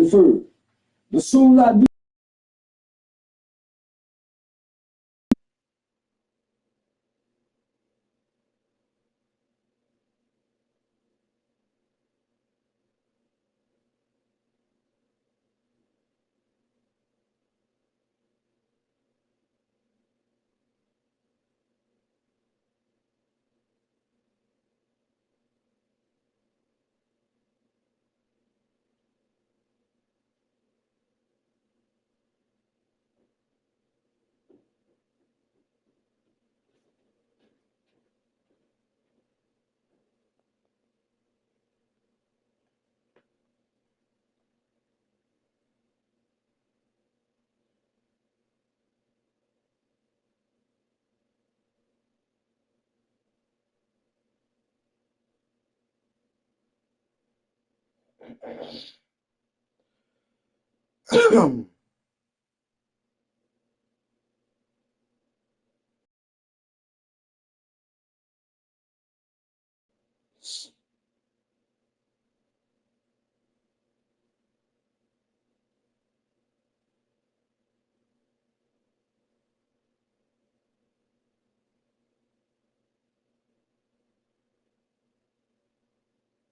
prefer. The sooner I do.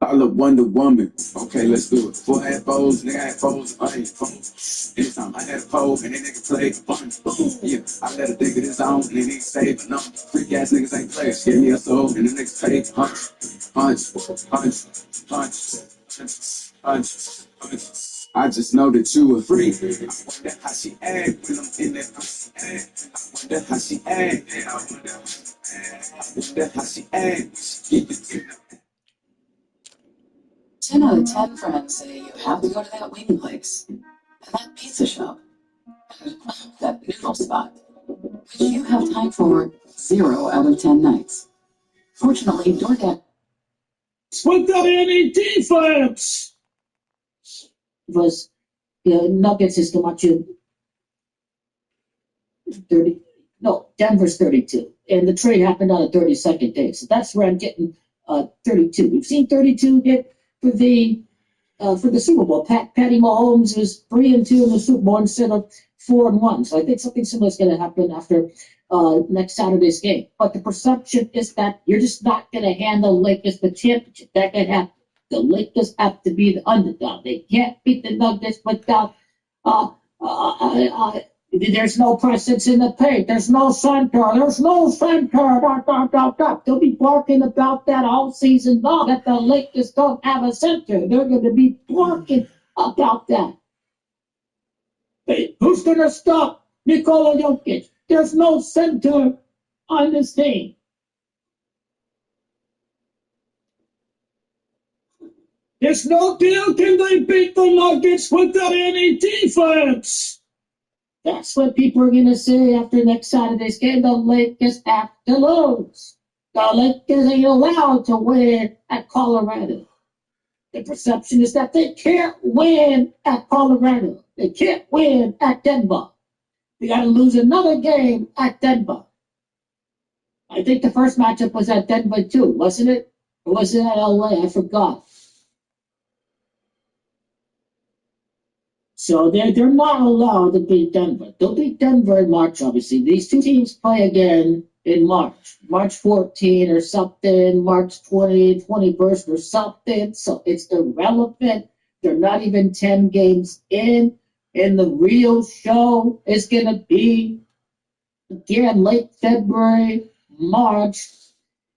I look Wonder Woman. Okay, let's do it. Four had foes, nigga had foes, I ain't foes. Anytime I had a foe, and then nigga played fun. Yeah, I let a nigga this on, and then he saved no. Freak ass niggas ain't players. Give me a soul, and the niggas paid punch. I just know that you a freak. I wonder how she act when I'm in that pussy. I wonder how she act. I wonder how she act. Get it. 10 out of 10 friends say you have to go to that wing place, and that pizza shop, and that noodle spot, which you have time for 0 out of 10 nights. Fortunately, DoorDash Without any defense was Nuggets is Camacho 30. No, Denver's 32, and the trade happened on the 32nd day, so that's where I'm getting 32. We've seen 32 get for the Super Bowl. Patty Mahomes was 3-2 in the Super Bowl instead of 4-1. So I think something similar is going to happen after next Saturday's game. But the perception is that you're just not going to hand the Lakers the championship. That can happen. The Lakers have to be the underdog. They can't beat the Nuggets without. There's no presence in the paint. There's no center. There's no center. They'll be barking about that all season long, that the Lakers don't have a center. They're going to be barking about that. Hey, who's going to stop Nikola Jokic? There's no center on this team. There's no deal can they beat the Nuggets without any defense. That's what people are going to say after next Saturday's game. The Lakers have to lose. The Lakers ain't allowed to win at Colorado. The perception is that they can't win at Colorado. They can't win at Denver. They got to lose another game at Denver. I think the first matchup was at Denver too, wasn't it? Or was it at LA? I forgot. So they're not allowed to beat Denver. They'll beat Denver in March, obviously. These two teams play again in March. March 14 or something, March 20, 21st or something. So it's irrelevant. They're not even 10 games in. And the real show is going to be, again, late February, March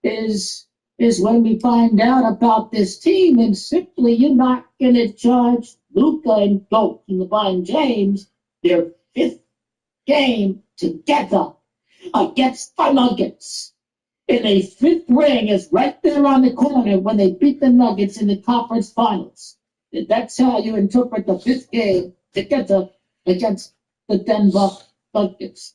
is when we find out about this team. And simply, you're not going to judge Luka and Goat and LeBron James their 5th game together against the Nuggets. And a 5th ring is right there on the corner when they beat the Nuggets in the conference finals. And that's how you interpret the 5th game together against the Denver Nuggets.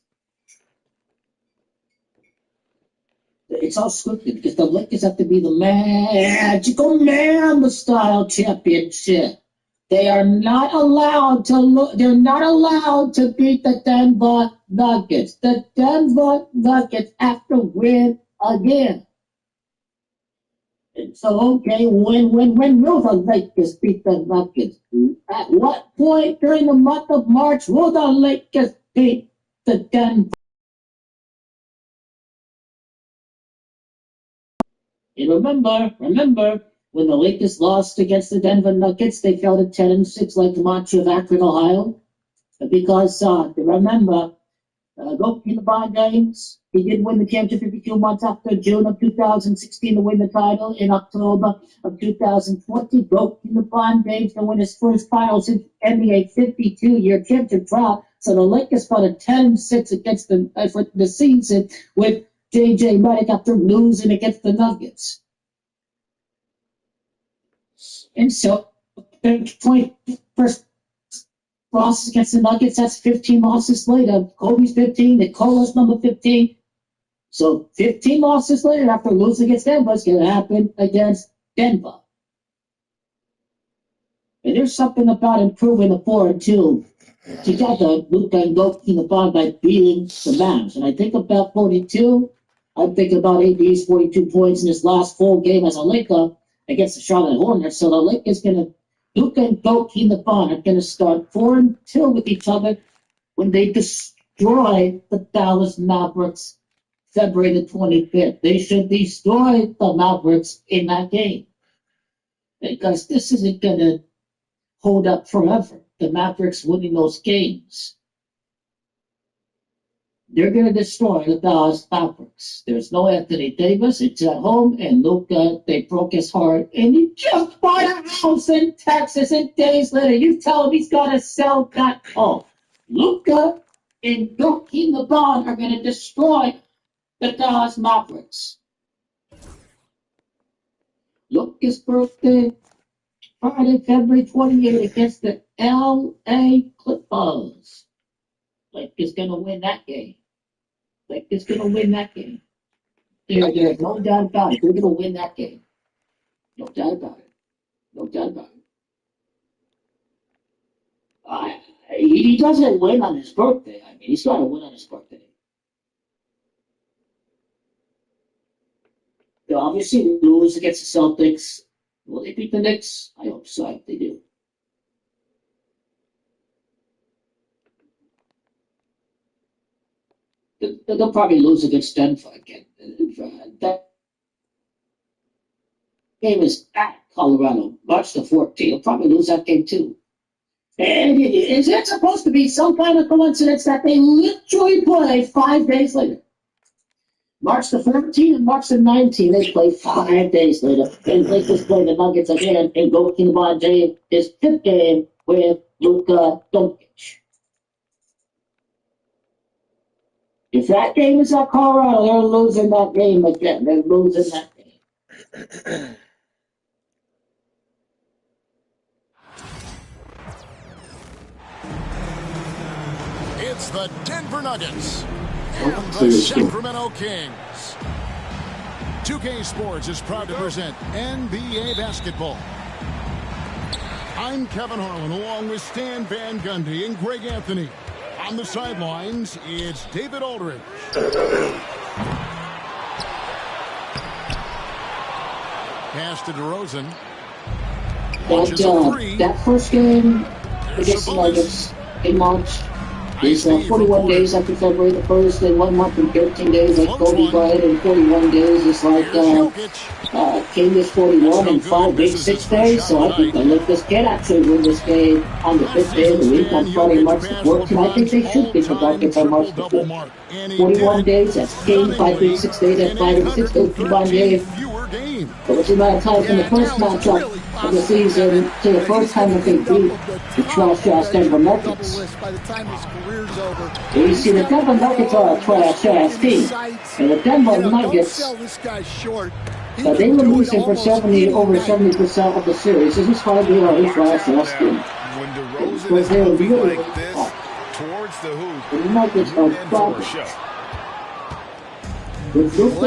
It's all scripted because the Lakers have to be the magical Mamba style championship. They are not allowed to they're not allowed to beat the Denver Nuggets. The Denver Nuggets have to win again. And so, okay, when will the Lakers beat the Nuggets? At what point during the month of March, will the Lakers beat the Denver? And remember, when the Lakers lost against the Denver Nuggets, they fell to 10-6 like the Mantra of Akron, Ohio. Because, remember, go in the bond games. He did win the championship 52 months after June of 2016 to win the title. In October of 2020, broke in the bond games to win his first finals in NBA 52-year championship trial. So the Lakers fought a 10-6 against the season with J.J. Redick after losing against the Nuggets. And so, the 21st losses against the Nuggets, that's 15 losses later. Kobe's 15, Nicola's number 15. So 15 losses later after losing against Denver, it's going to happen against Denver. And there's something about improving the 4-2 together. Luka and Goki in the bond by beating the Mavs. And I think about 42. I think about AD's 42 points in his last full game as a Laker against the Charlotte Hornets. So the Lakers going to Luka and Goki in the bond are going to start 4-2 with each other when they destroy the Dallas Mavericks February the 25th. They should destroy the Mavericks in that game. Because this isn't going to hold up forever. The Mavericks winning those games. They're going to destroy the Dallas Mavericks. There's no Anthony Davis. It's at home, and Luka, they broke his heart, and he just bought a house in Texas, and days later, you tell him he's got to sell that home. Luka and Goki in the bond are going to destroy the Dallas Mavericks. Luka's birthday, Friday, February 28th, against the L.A. Clippers. Lakers going to win that game. Lakers going to win that game. There's no doubt about it. They're going to win that game. No doubt about it. No doubt about it. He doesn't win on his birthday. I mean, he's got to win on his birthday. They'll obviously lose against the Celtics. Will they beat the Knicks? I hope so. I hope they do. They'll probably lose against Denver again. That game is at Colorado, March the 14th. They'll probably lose that game too. And is it supposed to be some kind of coincidence that they literally play 5 days later? March the 14th and March the 19th, they play 5 days later. And Lakers play the Nuggets again and go to LeBron James his 5th game with Luka Doncic. If that game is at Colorado, they're losing that game again. They're losing that game. It's the Denver Nuggets and the Sacramento Kings. 2K Sports is proud to present NBA basketball. I'm Kevin Harlan along with Stan Van Gundy and Greg Anthony. On the sidelines, it's David Aldridge. Pass to DeRozan. That first game against the Nuggets in March is 41 days after February the 1st, and 1 month and 13 days like Kobe Bryant, and 41 days is like King is 41 and 5 weeks, 6 days. So I think the Lakers can actually win this game on the 5th day of the week on Friday, March the 14th. I think they should beat the Nuggets on March the 5th. 41 days, that's King, 5 weeks, 6 days, that's 5 weeks, 6 days, 2 days. But it's a matter of time from the first matchup of the season to the first time that they beat the trash Denver Nuggets. And you see, the Denver Nuggets are a trash team, and the Denver Nuggets, they were losing for over 70% of the series. This is hardly a trash team. Because they were really towards the hoop. The Nuggets are garbage. With Luka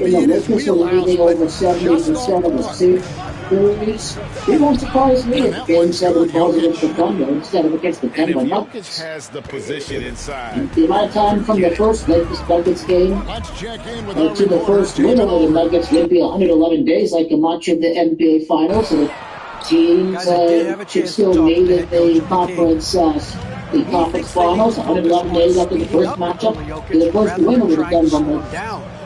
in the Lakers are leading over 70% of the series, it won't surprise me if Game 7 falls against the Thunder instead of against the Denver Nuggets. Has the position inside. The amount of time from the first Lakers Nuggets game to the first win over the Nuggets would be 111 days, like a match of the NBA Finals. And teams Guys, I did have a should chance still to talk meet to in the head the coach of the conference finals, 111 days after the first matchup. They're the first to win over the Denver Nuggets.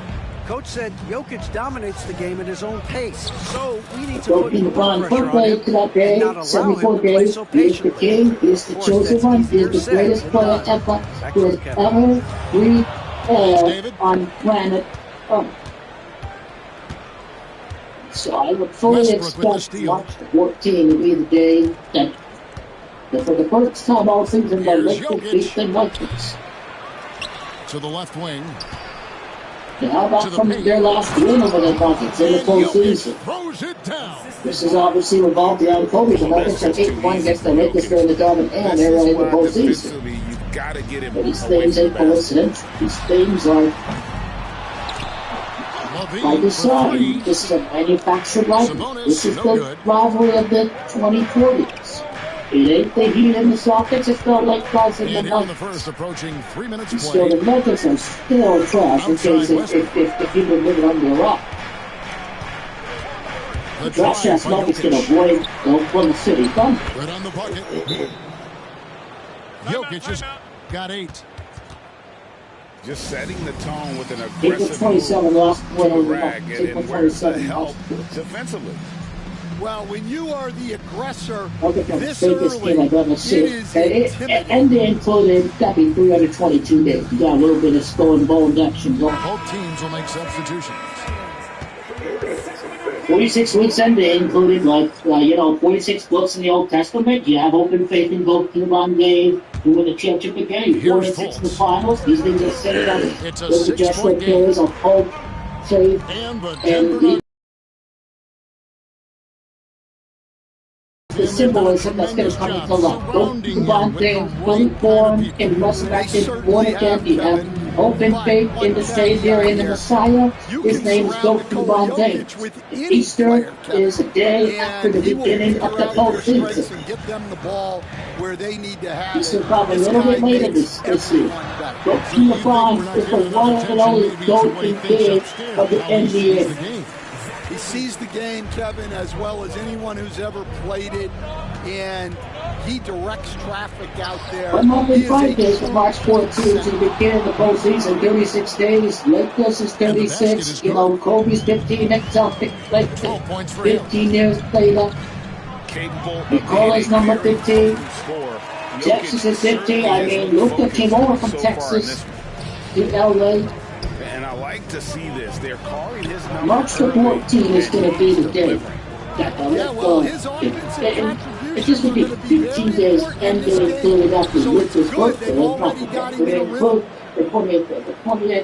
Coach said Jokic dominates the game at his own pace, so we need to So put in the more Bron pressure on played him to that and day, not allow 74 him to play days. so He is the patiently. king, he is the Of course, chosen that's one, he easier is the said greatest than player done. ever Back who to has you, Kevin. ever breathed air David. on planet Earth. So I would fully Westbrook with the expect steal. March 14 to be the day that for the first time all season the Here's Lakers Jokic. beat the Nuggets. To the left wing. And how about To the from paint. their last win over the Nuggets in the And Jokic postseason? throws it down. This is obviously revolved around Kobe. The Nuggets had 8-1 against the Lakers during the Garden and they were in the postseason. But these things ain't coincidence. These things are by design. This is a manufactured rivalry. This is the rivalry of the 2040s. It ain't the Heat and the Celtics, it's the Lakers and the And here in the first, Nuggets. approaching 3 minutes And still, play. the Nuggets are still trash in case if you were living under a rock. The Trash drive ass by Nuggets can Jokic. avoid the Oklahoma City Thunder. Right on the bucket. Jokic has got 8. Just setting the tone with an 8 for aggressive 27 move last win to over the rag, Nuggets. 8 for and where's the 27 help last. defensively? Well, when you are the aggressor Look at the this biggest early, game I've ever it seen. is And intimidating. they included, got to be 322 days. You got a little bit of skull and bone action going. Both teams will make substitutions. 46 weeks NBA included, 46 books in the Old Testament. You have open faith in both LeBron James, who win the championship again. You 4 and 6 in the finals. These things are set up. It's a Those are just 6-point like game. pillars of hope, faith, And the and Denver Nuggets. the symbolism that's going to come into life. Both LeBron James, fully formed and resurrected, born again. You have open faith in the Savior and the Messiah. His name is Goat LeBron James. Easter is a day after the beginning of the postseason. Get them the ball where they need to have Easter it. probably a This little guy bit later makes this year. everyone better. Goat LeBron is the one and only GOAT in game of the NBA. He sees the game, Kevin, as well as anyone who's ever played it, and he directs traffic out there. 105 days from March 14th to the beginning of the postseason, 36 days. Lakers is 36. Kobe's 15. Celtics 15 years later. Nicola's number 15. Texas is 15. I mean, Luka came over from Texas to LA. And I like to see this. They're calling his number. March the 14th is going to be the day. It just would be 15 days and they included after Luka's birthday. They include the 28th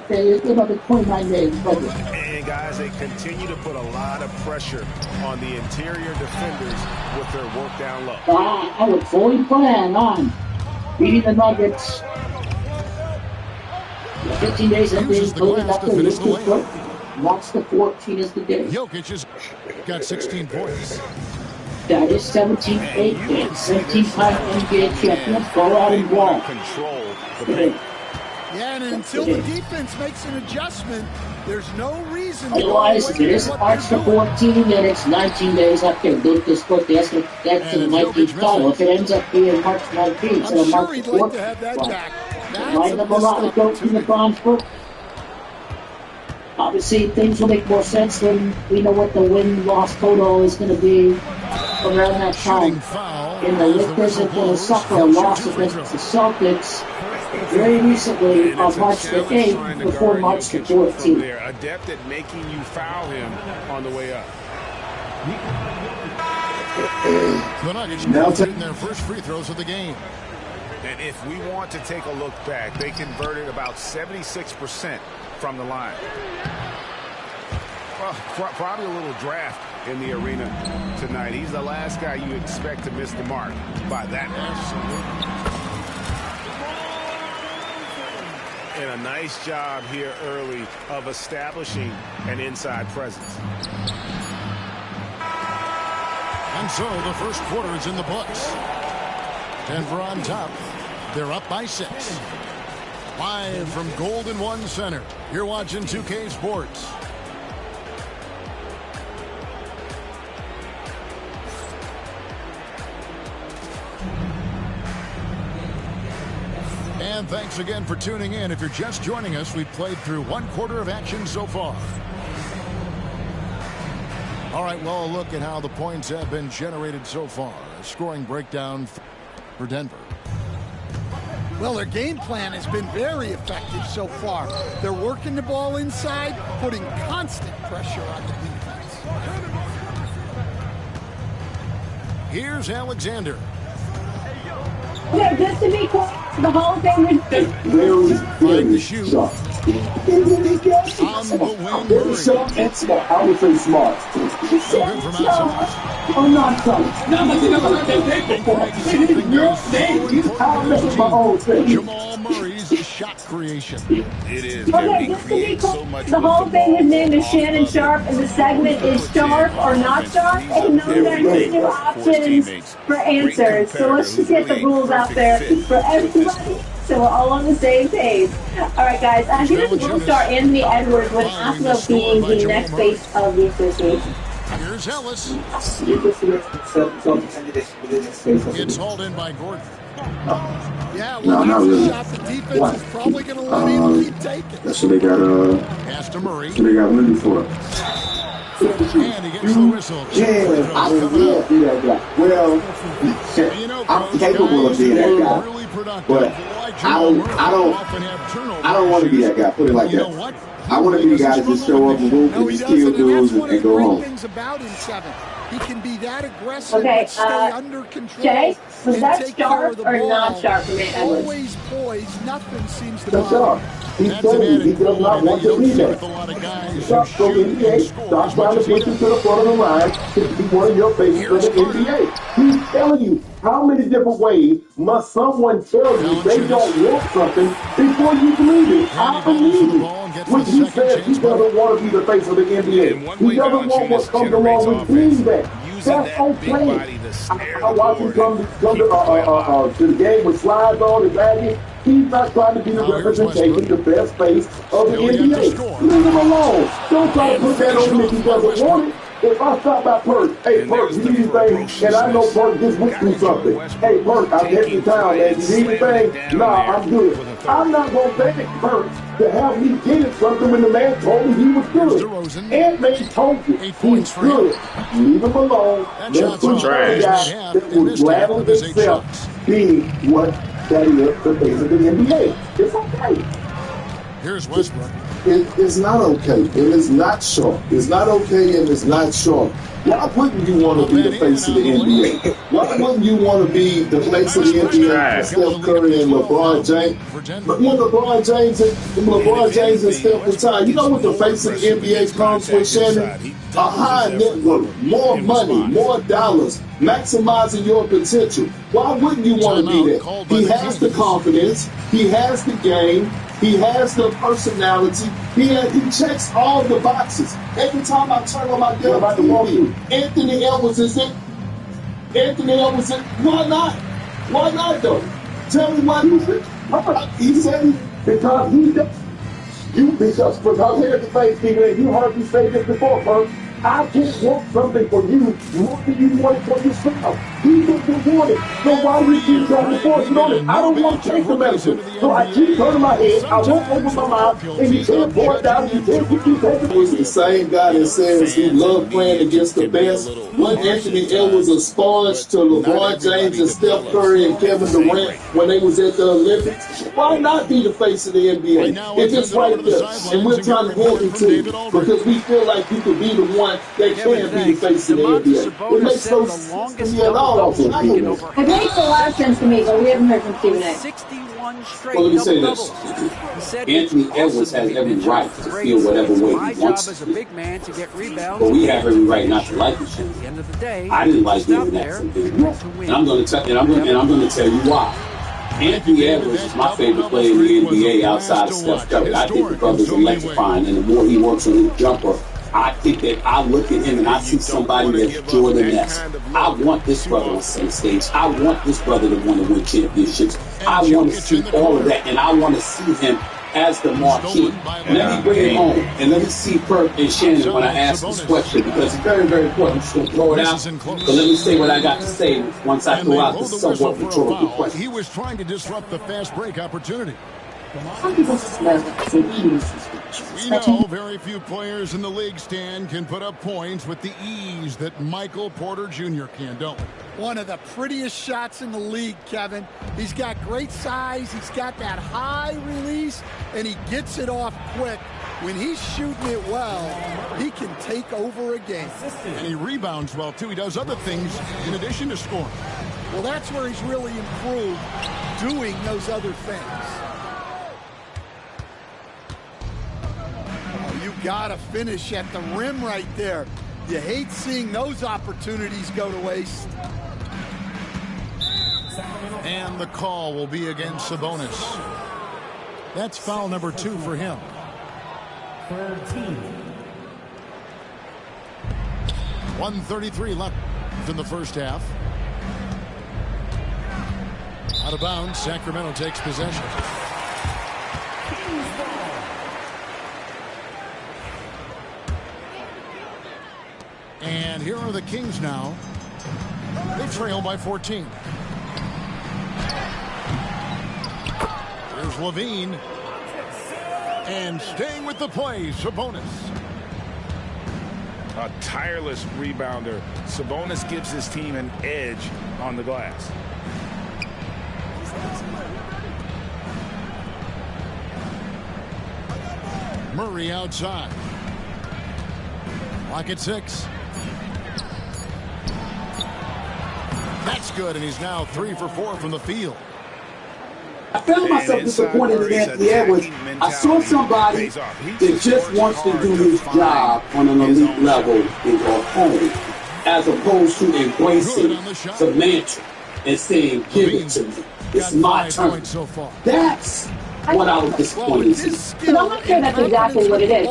day, the 29 days. And guys, they continue to put a lot of pressure on the interior defenders with their work down low. I would fully plan on beating the Nuggets. 15 days and they included after Luka's birthday. March the 14th is the day. Jokic has got 16 points. That is 17-8 games. 17-time NBA champions. Go out and ball. Control the paint. Yeah, and until the defense makes an adjustment, there's no reason. Otherwise, if it isn't March the 14th, then it's 19 days after Luka's birthday. That's the 19th title. If it ends up being March 19th instead of March 14th, like to have that back. line up a lot of goats in the Bronze book. Obviously, things will make more sense when we know what the win-loss total is going to be around that time. And the Lakers are going to suffer a loss against the Celtics very recently on March the 8th before March the 14th. They're adept at making you foul him on the way up. The Nuggets now taking their first free throws of the game. And if we want to take a look back, they converted about 76% from the line. Well, probably a little draft in the arena tonight. He's the last guy you expect to miss the mark by that much. And a nice job here early of establishing an inside presence. And so the first quarter is in the books. Denver on top. They're up by 6. Live from Golden One Center. You're watching 2K Sports. And thanks again for tuning in. If you're just joining us, we've played through 1/4 of action so far. All right, well, a look at how the points have been generated so far. A scoring breakdown for Denver. Well, their game plan has been very effective so far. They're working the ball inside, putting constant pressure on the defense. Here's Alexander. Okay, just to be clear, the Hall of Fame Find the shoot. On the wing, Murray. And smart. I would say smart. No good from outside. Or not smart. No, but you never heard that name before. I'll make my own thing. Jamal Murray's shot creation. It is. Okay, just to be clear, the Hall of Fame is named is Shannon Sharp, and the segment is Sharp or Not Sharp, and those are two options for answers. So let's just get the rules out there for everybody, so we're all on the same page. All right, guys. Here's World Star Anthony Edwards with Oslo being the next face of the association. Here's Ellis. It's hauled in by Gordon. Yeah, No, well, not that's really. a shot the defense is probably going to let him keep taking. That's what they got. Pass to Murray. They got Lindy for. And he gets the whistle. Yeah, I would love to be that guy. Well, I'm capable of being that guy, Really productive. but Like I don't want to be that guy. Put it like You know that. what? I want to be the guy that just show up and whoop No, and he just kill doesn't, and dudes that's one of and the go great home. things about him, Seven. He can be that aggressive Okay, but stay under control. Jay, was and that take care sharp of the or ball. not sharp from Edwards? Always poised. Nothing seems to That's bother sharp. him. He's That's an telling you he added does not quality want that you to be don't see there. with a lot of guys who Stop shoot going and NBA. score Stop as trying much to as he push him to the front of the line to be one of your faces Here's in the NBA. He's telling you how many different ways must someone tell you they don't want something before you believe it. I believe it. When he says he doesn't want to be the face of the NBA. He doesn't want what comes along with being that. That's okay. I watch him come to the game with slides on and baggy. He's not trying to be the representation, the best face of the NBA. Leave him alone. Don't try to put that on him if he doesn't want it. If I stop by Perk, hey Perk, you need anything? And I know Perk just went through something. Hey Perk, I'm heading to town, man. You need anything? Nah, I'm good. I'm not gonna beg Perk to have me get something when the man told me he was good. Ant-Man told you he's good. Leave him alone. Let's put the guy that would rattle himself being what that is the face of the NBA. It's okay. Here's Westbrook. It's not okay. It is not short. It's not okay and it's not short. Why wouldn't you want to be the face of the NBA? Why wouldn't you want to be the face of the NBA? Steph Curry and LeBron James. But when LeBron James and Steph retire, you know what the face of the NBA comes with, Shannon? A high net worth, more money, more dollars, maximizing your potential. Why wouldn't you want to be there? He has the confidence. He has the game. He has the personality. He checks all the boxes. Every time I turn on my damn TV, Anthony Edwards is it. Anthony Edwards is it. Why not? Why not though? Tell me why he's it. He said because he does. Because here's the face, Stephen, and you heard me say this before, Perk. I just want something for you more than you want it for yourself. He doesn't want it. So why do you keep trying to force it on him? I don't want to take the medicine. So I keep turning my head, I won't open my mouth, and you can't pour it down, you can't keep taking it. Was the same guy that says he loved playing against the best. When Anthony Edwards was a sponge to LeBron James and Steph Curry and Kevin Durant when they was at the Olympics. Why not be the face of the NBA? If it's right there, and we're trying to hold it to you because we feel like you could be the one that can be the face of the NBA. It makes no sense to me at all. It makes a lot of sense to me, but we haven't heard from Stephen A. 61 straight Well, let me say this. double-doubles. He said Anthony Edwards has every right to feel whatever way my he job wants as a to. big man to get rebounds. But we have every right not to like each At the other. end of the day, I didn't like just doing out that there from being to and I'm going to tell you why. Anthony Edwards is my favorite player in the NBA outside of Steph Curry. I think the brother's electrifying, and the more he works on his jumper, I think that I look at him and I see somebody that's Jordan-esque. I want this brother on the same stage. I want this brother to want to win championships. I want to see all of that, and I want to see him as the marquee. Let me bring it home, and let me see Perk and Shannon when I ask this question, because it's very, very important. I'm just going to throw it out, but let me say what I got to say once I throw out this somewhat rhetorical question. He was trying to disrupt the fast break opportunity. Some people swear that they use this We know very few players in the league, Stan, can put up points with the ease that Michael Porter Jr. can, don't we? One of the prettiest shots in the league, Kevin. He's got great size. He's got that high release, and he gets it off quick. When he's shooting it well, he can take over a game. And he rebounds well, too. He does other things in addition to scoring. Well, that's where he's really improved, doing those other things. You gotta finish at the rim right there. You hate seeing those opportunities go to waste. And the call will be against Sabonis. That's foul number 2 for him. 1:33 left in the first half. Out of bounds, Sacramento takes possession. And here are the Kings now. They trail by 14. Here's Levine. And staying with the play, Sabonis. A tireless rebounder. Sabonis gives his team an edge on the glass. Murray outside. Clock at 6. That's good, and he's now 3 for 4 from the field. I found myself disappointed in Anthony Edwards. I saw somebody that just wants to do his job on an elite level and go home, as opposed to embracing the mantra and saying, give it to me. It's my turn. That's what I was disappointed in. But I'm not sure that's exactly what it is.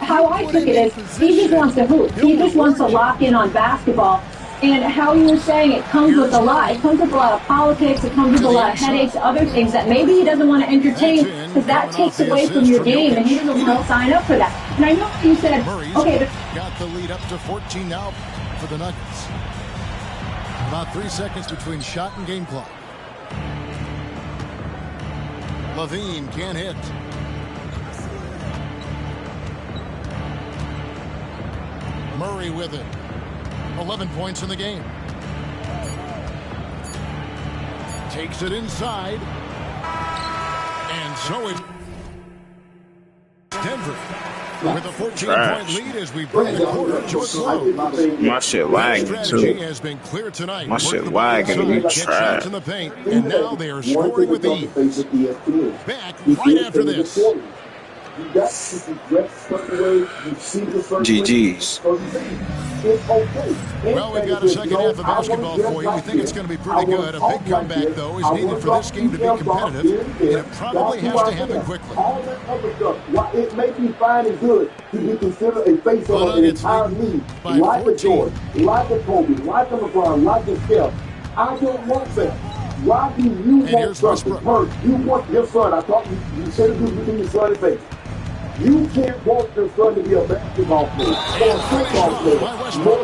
How I took it is, he just wants to hoop. He just wants to lock in on basketball. And how you were saying, it comes with a lot. It comes with a lot of politics. It comes with a lot of headaches, other things that maybe he doesn't want to entertain because that takes away from your game, and he doesn't want to sign up for that. And I know you said, okay, got the lead up to 14 now for the Nuggets. About 3 seconds between shot and game clock. Levine can't hit. Murray with it. 11 points in the game. Takes it inside. And so it's Denver with a 14-point lead as we bring the quarter to a close. My shit lagging too. Has been clear tonight. My shit lagging. You trash. In the paint, and now they are scoring with ease. Back right after this. GG's. Well, we've got a second half of basketball for you. We think it's going to be pretty good. A big comeback, though, is needed for this game to be competitive, and it probably has to happen quickly. It makes me find it good to be considered a face of an entire league, like a Jordan, like a Kobe, like a LeBron, like a Steph. I don't want that. Why do you want something? You want your son. I thought you said it between your son and face. You can't want your son to be a basketball player or a football player. More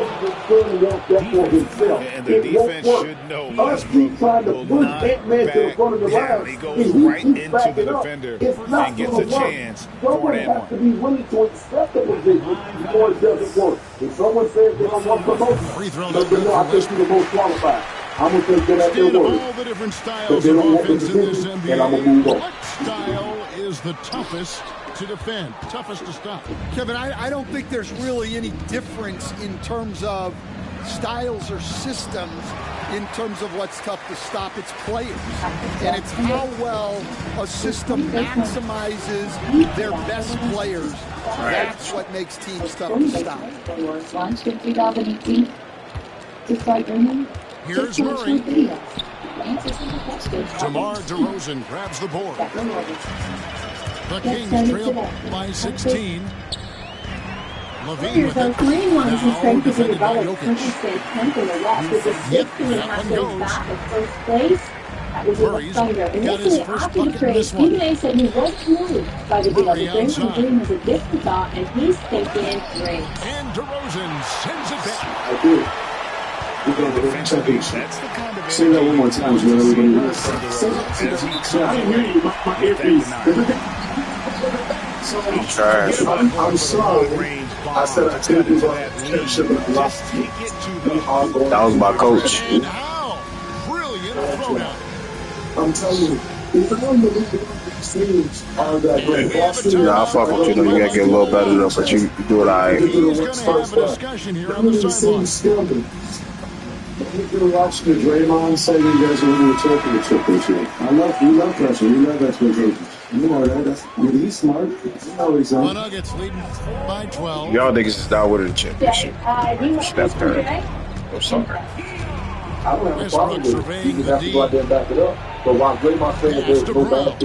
than your son wants that for himself. And the defense should know us keep trying to push that man to the front of the line. He goes right into the defender and gets a chance for someone that has to be willing to accept the position before it doesn't work. If someone says they don't want promotion, let them know I think you're the most qualified. I'm going to take them at their word. All the different styles of offense in this NBA, what style is the toughest to defend, toughest to stop? Kevin, I don't think there's really any difference in terms of styles or systems in terms of what's tough to stop. It's players, and it's how well a system maximizes their best players. That's what makes teams tough to stop. Here's Murray. DeMar DeRozan grabs the board. The Kings trail by 16. Levine with it. Now defended by Jokic. Yep, that one goes. that was even Murray's thunder. And got this his is an first option bucket in trade. this one. Stephen A. said he wasn't moved by the deal, but Murray Draymond outside. Green has a different thought, and he's thinking rings. And DeRozan sends it back. I did. We're going to win the championship. Say that one more time, man. Everybody knows. Say that. I didn't hear you. My earpiece. I'm trash. I'm sorry. I said I take you on the championship and lost. That was my coach. And how brilliant a throwdown. I'm telling you, if I don't believe these teams are that great, Boston. Nah, I fuck with you. You gotta get a little better though, but you do it alright. He's going to have a discussion here on the sideline. If you're watching the Draymond say you guys are winning the championship this year, we love pressure, we love expectations. You know that. He's smart. You know he's The Nuggets leading by 12. Y'all niggas is not winning the championship. Steph Curry. I'm sorry. I don't have a problem with it. You just have to go out there and back it up. But while Draymond saying that there's no bad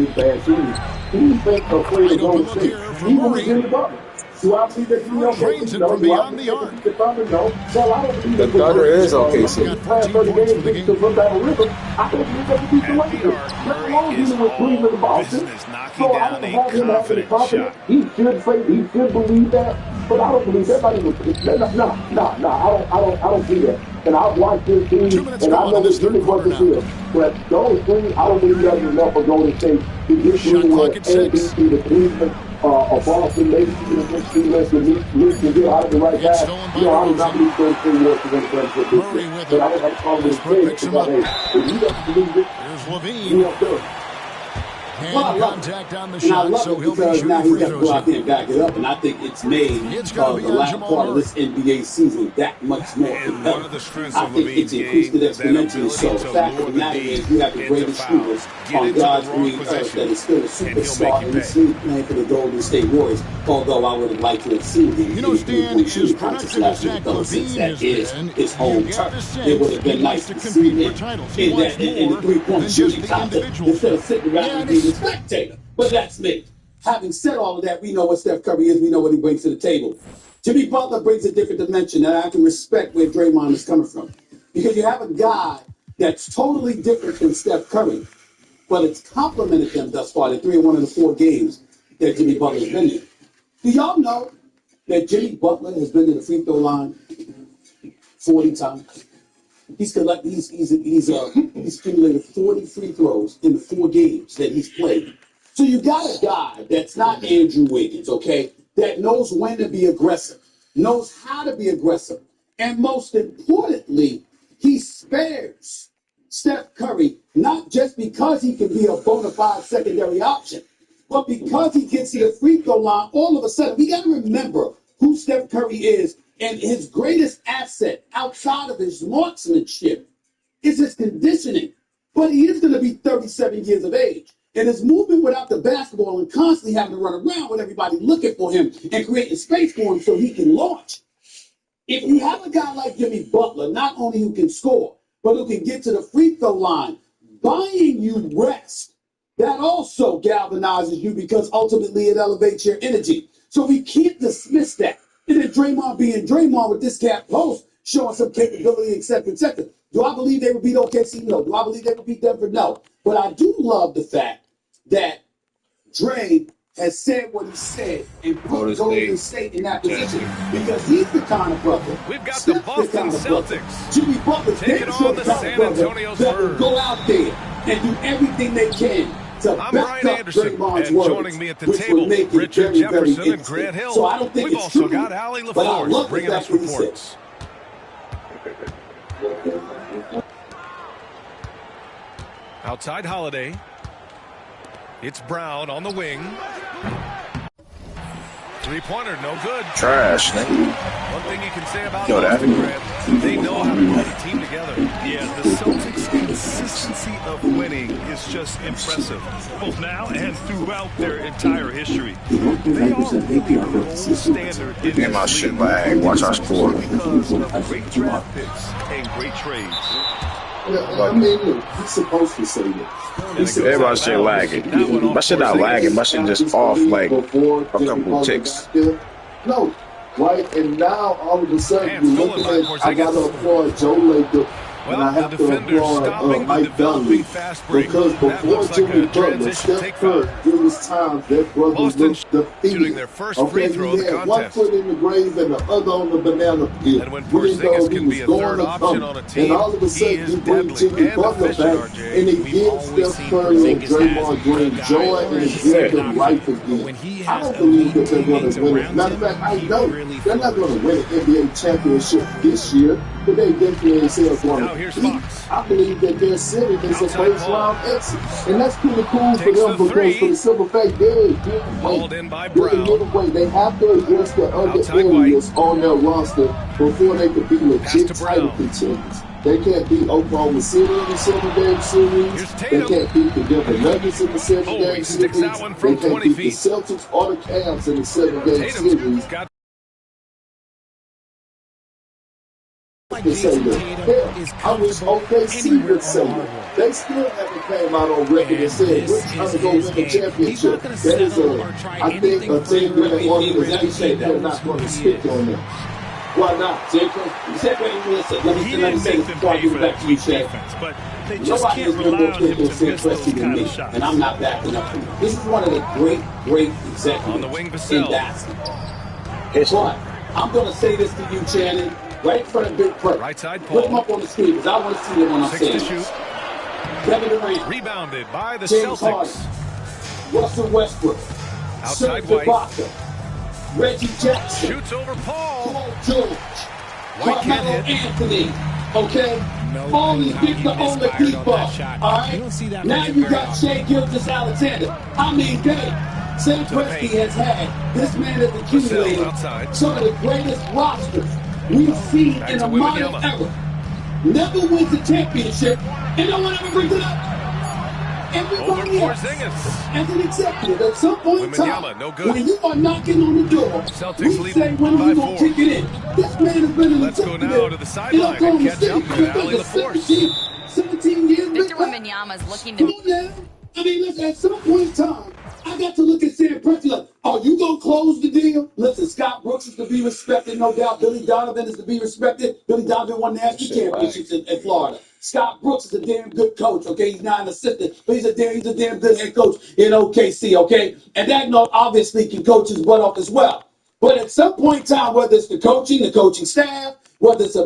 teams, he think afraid to go to sleep. He was in the bubble. Do I believe that Drains it from beyond the arc. The Thunder is OKC. Past 30 games to run down the river. I don't believe that we beat the Lakers. Let alone dealing with Cleveland and Boston. So I don't have him having confidence. He should say, he should believe that. But I don't believe that. I don't see that. And I've watched this team, and I know this really what this is. But those things, I don't believe that enough for Golden State to get through with ABC to Cleveland. A Boston, maybe even a next team less than me to get out of the right guy. You know, I do not believe those three words to win the championship this year. But I don't have a problem with it because, hey, if you don't believe it, here's Levine. you don't do it. Hand contact on the And I shot, love so it he'll be because now shooting he's free got to go out throws. there and back it up, and I think it's made the latter part of this NBA season that much more compelling. I think it's increased it exponentially. So the fact of the matter is, you have the greatest shooter on God's green earth that is still a superstar, and he's still playing for the Golden State Warriors. Although I would have liked to have seen him You know, Stan, as shooting productive contest as last Zach week, since Levine that has is been, his you home get turf. the It sense would have he been likes nice to to see compete him for titles. He in wants that in the more three-point than shooting just the contest individual. instead of sitting around and being a spectator. But that's me. Having said all of that, we know what Steph Curry is. We know what he brings to the table. Jimmy Butler brings a different dimension, and I can respect where Draymond is coming from. Because you have a guy that's totally different than Steph Curry, but it's complemented them thus far. They're 3-1 in the 4 games that Jimmy Butler has been in. Do y'all know that Jimmy Butler has been to the free throw line 40 times? He's accumulated 40 free throws in the 4 games that he's played. So you got a guy that's not Andrew Wiggins, okay, that knows when to be aggressive, knows how to be aggressive, and most importantly, he spares Steph Curry, not just because he can be a bona fide secondary option, but because he gets to the free throw line, all of a sudden, we got to remember who Steph Curry is, and his greatest asset outside of his marksmanship is his conditioning. But he is going to be 37 years of age. And his movement without the basketball and constantly having to run around with everybody looking for him and creating space for him so he can launch. If you have a guy like Jimmy Butler, not only who can score, but who can get to the free throw line, buying you rest, that also galvanizes you because ultimately it elevates your energy. So we can't dismiss that. And then Draymond being Draymond with this cat post, showing some capability, et cetera, et cetera. Do I believe they would beat OKC? No. Do I believe they would beat Denver? No. But I do love the fact that Dre has said what he said and put Golden State in that position because he's the kind of brother. We've got the Boston Celtics. Jimmy Butler's taking on the San Antonio Spurs. That will go out there and do everything they can to I'm back Brian up Anderson, Draymond's and words, joining me at the which table, would make it Richard very, very Jefferson and Grant Hill. So I don't think We've it's also true, got Allie but I LaFleur love bringing the us fact that he reports. Outside Holiday. It's Brown on the wing. Three-pointer, no good. Trash, nigga. One thing you can say about Yo, that- Boston, Grant, they know how to put a team together. Yeah, the Celtics' consistency of winning is just impressive, both now and throughout their entire history. They are really the gold standard in Get my this shit league, lag. Watch our score. because of great draft picks and great trades. Yeah, I mean, look, he's supposed to say that. Everybody shit lagging. My shit not lagging. My shit just off like a couple ticks. No, right? And now all of a sudden you're looking at, I got to applaud Joe Laker and I have to applaud Mike Dunleavy because before Jimmy Butler, Steph Curry, there was times that brother looked defeated. Okay, he had one foot in the grave and the other on the banana peel. We didn't know he was going to come. And all of a sudden, you bring Jimmy Butler back, and it gives Steph Curry and Draymond Green joy, and it gives them life again. I don't believe that they're going to win it. Matter of fact, I know they're not going to win an NBA championship this year, but they definitely say it's going to compete. I believe that their city is a first-round exit, and that's pretty cool for them because for the simple fact they're getting weight. They have to address the other areas on their roster before they can be legit title contenders. They can't beat Oklahoma City in the 7-game series. They can't beat the Denver Nuggets in the 7-game series. They can't beat the Celtics or the Cavs in the 7-game series. To say that. Hell, I wish OKC would say that. They still haven't came out on record and said we're trying to go win the championship. That is I think a team that they organization they're not going to stick on them. Why not? Let me say this before I get back to you, Chad. But they just can't rely on him to miss those kind of shots. And I'm not backing up. This is one of the great executives on the wing in basketball. But I'm going to say this to you, Shannon, right in front of Big Perk. Right side, Paul. Put him up on the screen because I want to see him when I'm saying this. Kevin Durant. Rebounded by the James Celtics. Harden, Russell Westbrook. Outside Serge White. Ibaka, Reggie Jackson. Shoots over Paul. Paul George. Carmelo Anthony. Okay? All these big the only people. All right? Now you got Shai Gilgeous-Alexander. I mean, Sam Presti has had. This man has accumulated some of the greatest rosters we've seen in a modern era. Never wins a championship, and no one ever brings it up. Everybody else, as an executive, at some point in time, when you are knocking on the door, we say, when are you going to kick it in? This man has been an executive now to the sideline and catch up to Ali LaForce. 17 years. Victor Wembanyama is looking to... Come on now. I mean, listen, at some point in time, I got to look at Sam Presti like, are you going to close the deal? Listen, Scott Brooks is to be respected, no doubt. Billy Donovan is to be respected. Billy Donovan won national championships in Florida. Scott Brooks is a damn good coach, okay? He's not an assistant, but he's a damn good head coach in OKC, okay? And that note obviously can coach his butt off as well. But at some point in time, whether it's the coaching staff, whether it's a